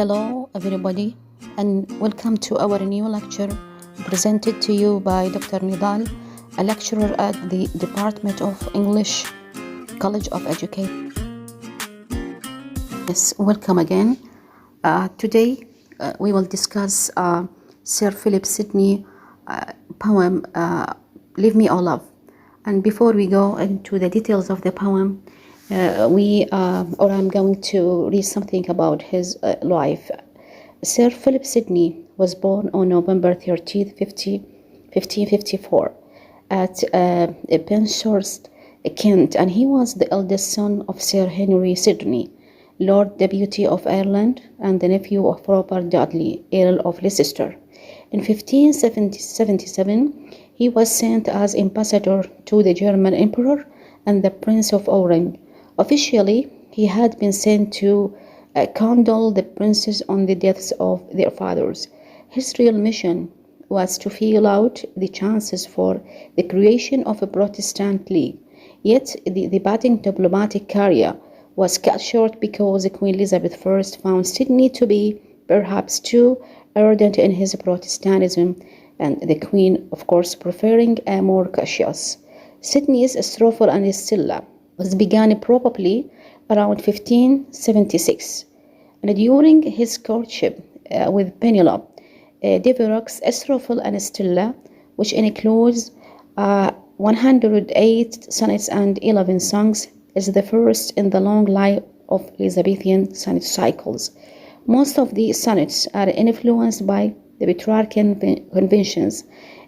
Hello, everybody, and welcome to our new lecture presented to you by Dr. Nidal, a lecturer at the Department of English, College of Education. Yes, welcome again. Today we will discuss Sir Philip Sidney poem, Leave Me, O Love. And before we go into the details of the poem, I'm going to read something about his life. Sir Philip Sidney was born on November 13th, 1554 at Penshurst, Kent, and he was the eldest son of Sir Henry Sidney, Lord Deputy of Ireland, and the nephew of Robert Dudley, Earl of Leicester. In 1577, he was sent as ambassador to the German Emperor and the Prince of Orange. Officially, he had been sent to condole the princes on the deaths of their fathers. His real mission was to feel out the chances for the creation of a Protestant League. Yet, the budding diplomatic career was cut short because Queen Elizabeth I found Sidney to be perhaps too ardent in his Protestantism, and the Queen, of course, preferring a more cautious. Sidney's Astrophil and Stella was begun probably around 1576, and during his courtship with Penelope, develops Astrophil and Stella, which includes 108 sonnets and 11 songs, is the first in the long line of Elizabethan sonnet cycles. Most of the sonnets are influenced by the Petrarchan conventions.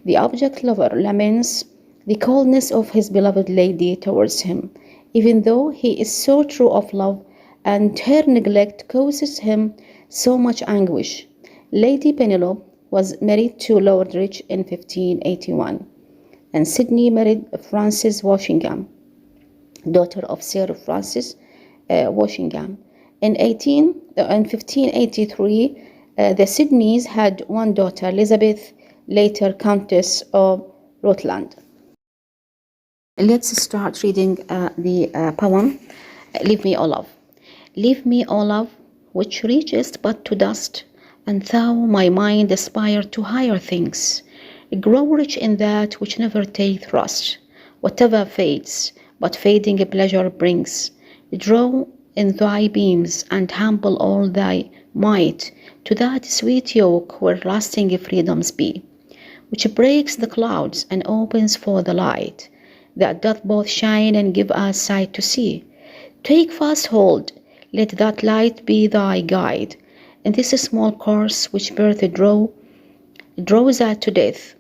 The object lover laments the coldness of his beloved lady towards him, even though he is so true of love, and her neglect causes him so much anguish. Lady Penelope was married to Lord Rich in 1581, and Sidney married Frances Walsingham, daughter of Sir Francis Walsingham. In 1583, the Sidneys had one daughter, Elizabeth, later Countess of Rutland. Let's start reading the poem, Leave Me, O Love. Leave me, O love, which reachest but to dust, and thou, my mind, aspire to higher things. Grow rich in that which never taketh rust, whatever fades, but fading pleasure brings. Draw in thy beams, and humble all thy might to that sweet yoke where lasting freedoms be, which breaks the clouds and opens for the light, that doth both shine and give us sight to see. Take fast hold, let that light be thy guide, in this small course which birth draws us to death.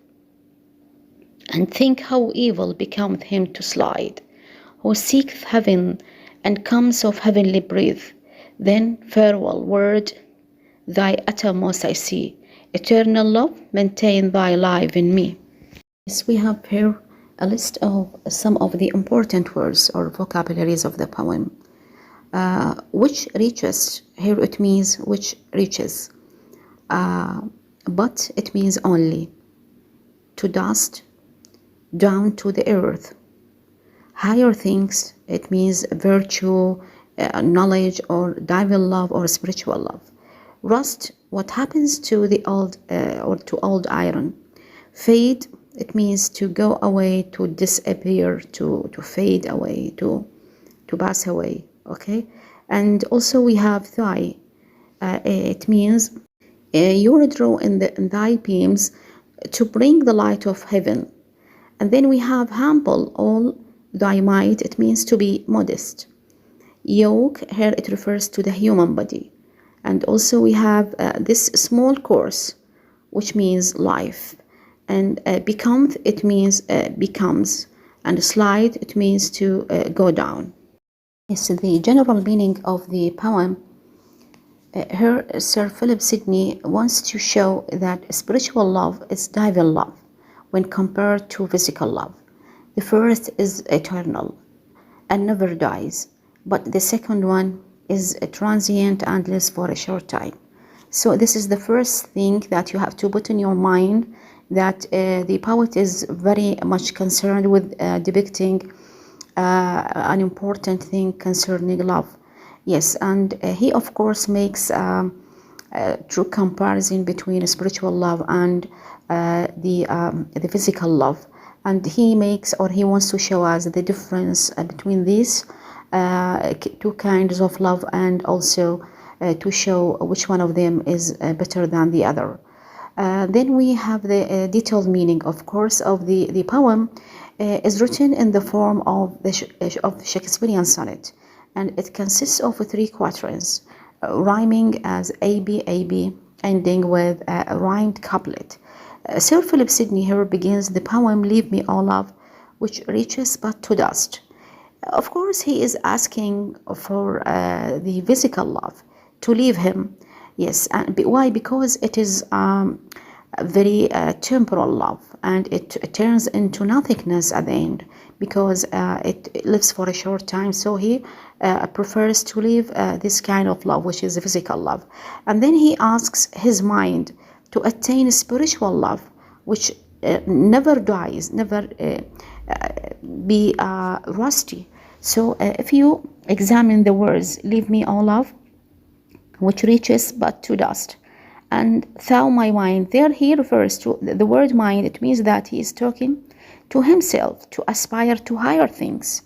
And think how evil becometh him to slide, who seeketh heaven and comes of heavenly breath. Then farewell word, thy uttermost I see. Eternal love, maintain thy life in me. Yes, we have here a list of some of the important words or vocabularies of the poem. Which reaches, here it means which reaches, but it means only. To dust, down to the earth. Higher things, it means virtue, knowledge, or divine love, or spiritual love. Rust, what happens to the old or to old iron. Fade, it means to go away, to disappear, to fade away, to pass away, okay? And also we have thigh. It means you draw in thy beams to bring the light of heaven. And then we have humble all thy might. It means to be modest. Yoke, here it refers to the human body. And also we have this small course, which means life. And become, it means becomes, and slide, it means to go down. Yes, the general meaning of the poem, here Sir Philip Sidney wants to show that spiritual love is divine love when compared to physical love. The first is eternal and never dies, but the second one is transient and lasts for a short time. So this is the first thing that you have to put in your mind, that the poet is very much concerned with depicting an important thing concerning love. Yes, and he of course makes true comparison between spiritual love and the physical love, and he makes, or he wants to show us the difference between these two kinds of love, and also to show which one of them is better than the other. Then we have the detailed meaning, of course, of the poem. Is written in the form of the Shakespearean sonnet, and it consists of 3 quatrains, rhyming as AB, AB, ending with a rhymed couplet. Sir Philip Sidney here begins the poem, "Leave me, O love, which reaches but to dust." Of course, he is asking for the physical love to leave him. Yes, and why? Because it is very temporal love, and it turns into nothingness at the end, because it lives for a short time. So he prefers to leave this kind of love, which is a physical love. And then he asks his mind to attain spiritual love, which never dies, never be rusty. So if you examine the words, "Leave me, O love, which reaches but to dust," and "thou my mind," there he refers to the word mind. It means that he is talking to himself to aspire to higher things.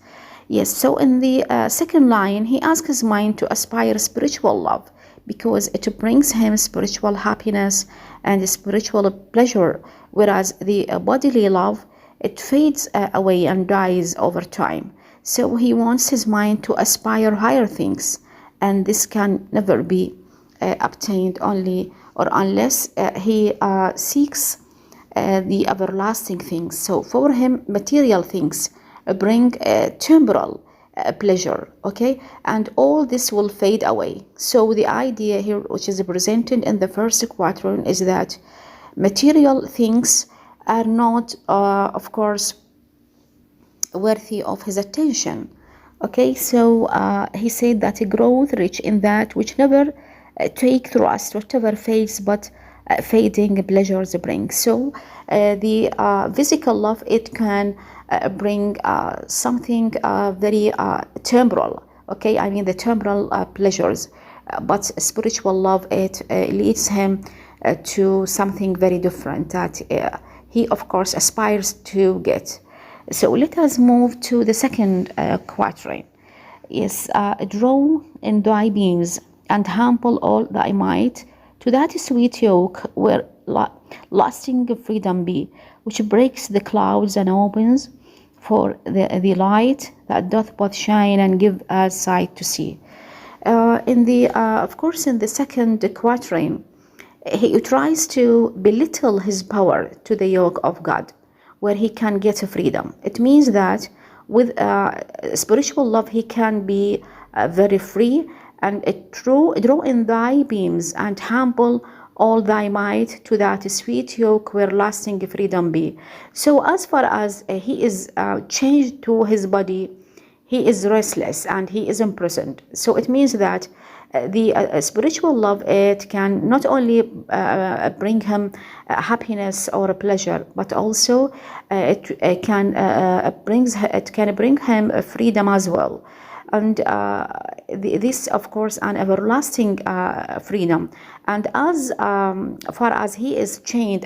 Yes, so in the second line, he asks his mind to aspire spiritual love, because it brings him spiritual happiness and spiritual pleasure, whereas the bodily love, it fades away and dies over time. So he wants his mind to aspire higher things, and this can never be obtained only or unless he seeks the everlasting things. So for him, material things bring temporal pleasure, okay, and all this will fade away. So the idea here, which is presented in the first quatrain, is that material things are not, of course, worthy of his attention. Okay, so he said that a growth rich in that which never take thrust, whatever fades, but fading pleasures bring. So the physical love, it can bring something very temporal. Okay, I mean the temporal pleasures, but spiritual love, it leads him to something very different that he, of course, aspires to get. So let us move to the second quatrain. Yes, "Draw in thy beams and humble all thy might to that sweet yoke where lasting freedom be, which breaks the clouds and opens for the light that doth both shine and give us sight to see." Of course, in the second quatrain, he tries to belittle his power to the yoke of God, where he can get freedom. It means that with spiritual love, he can be very free, and draw in thy beams and humble all thy might to that sweet yoke where lasting freedom be. So as far as he is changed to his body, he is restless and he is imprisoned. So it means that the spiritual love, it can not only bring him happiness or a pleasure, but also it can bring him freedom as well. And this, of course, an everlasting freedom. And as far as he is chained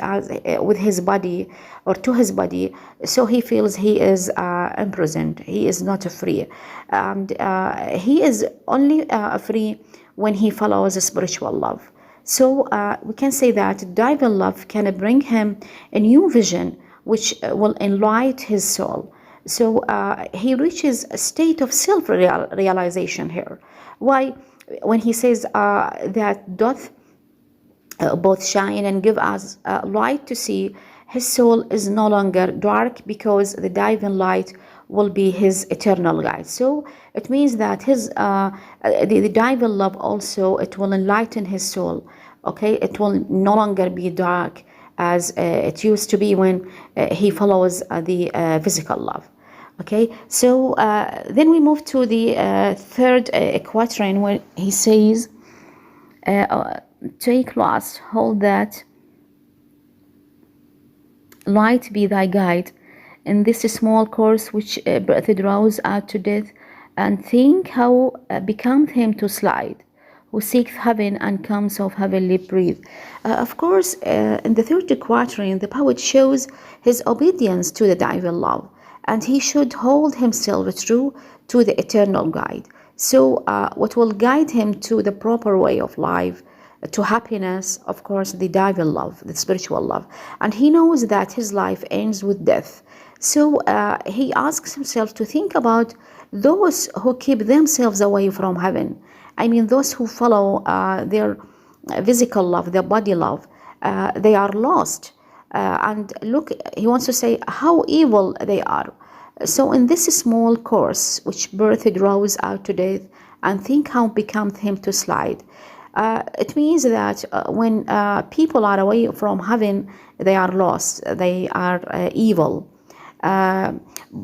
with his body or to his body, so he feels he is imprisoned. He is not free, and he is only free when he follows a spiritual love. So we can say that divine love can bring him a new vision, which will enlighten his soul. So he reaches a state of self-realization here. Why? When he says that doth both shine and give us light to see, his soul is no longer dark, because the divine light will be his eternal guide. So it means that his the divine love also, it will enlighten his soul. Okay, it will no longer be dark as it used to be when he follows the physical love. Okay, so then we move to the third quatrain, where he says, "Take last, hold that light be thy guide in this small course which breath draws out to death, and think how becometh him to slide, who seeks heaven and comes of heavenly breath. Of course, in the third quatrain, the poet shows his obedience to the divine love, and he should hold himself true to the eternal guide. So, what will guide him to the proper way of life, to happiness, of course, the divine love, the spiritual love. And he knows that his life ends with death. So he asks himself to think about those who keep themselves away from heaven. I mean, those who follow their physical love, their body love, they are lost. And look, he wants to say how evil they are. So in this small course, which birthed rose out to death, and think how becomes him to slide. It means that when people are away from heaven, they are lost, they are evil.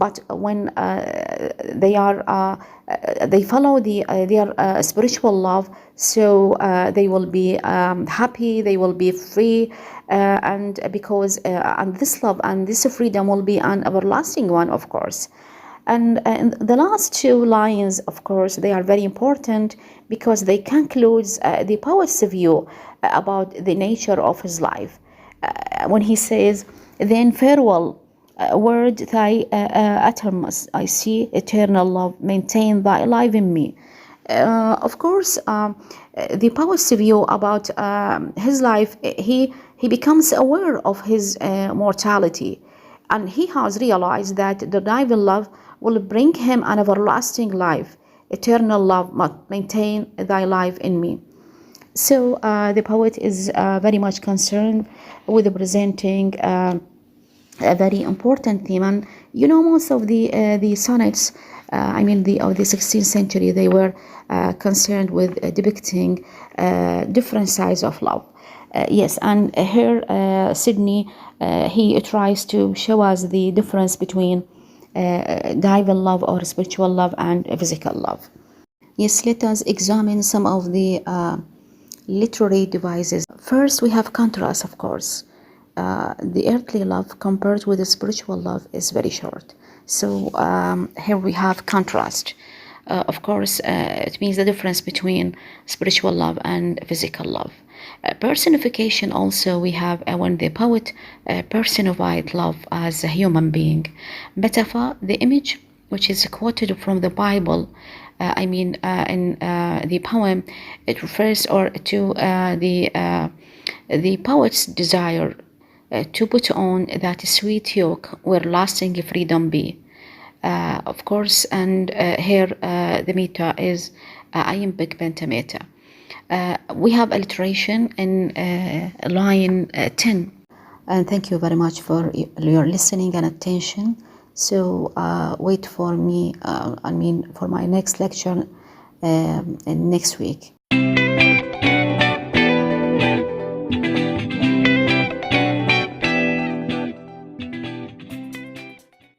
But when they follow their spiritual love, so they will be happy, they will be free, and because and this love and this freedom will be an everlasting one, of course. And the last two lines, of course, they are very important because they conclude the poet's view about the nature of his life. When he says, "Then farewell, word thy uttermost, I see eternal love, maintain thy life in me." Of course, the poet's view about his life, he becomes aware of his mortality, and he has realized that the divine love will bring him an everlasting life. Eternal love must maintain thy life in me. So the poet is very much concerned with presenting a very important theme. And you know, most of the sonnets, of the 16th century, they were concerned with depicting different sides of love. Yes, and here Sidney, he tries to show us the difference between divine love or spiritual love and physical love. Yes, let us examine some of the literary devices. First, we have contrast, of course. The earthly love compared with the spiritual love is very short. So here we have contrast. Of course, it means the difference between spiritual love and physical love. Personification also, we have when the poet personified love as a human being. Metaphor, the image which is quoted from the Bible, in the poem, it refers to the poet's desire to put on that sweet yoke where lasting freedom be. Of course, and here the meta is iambic pentameter. We have alliteration in line 10. And thank you very much for your listening and attention. So wait for me, for my next lecture next week.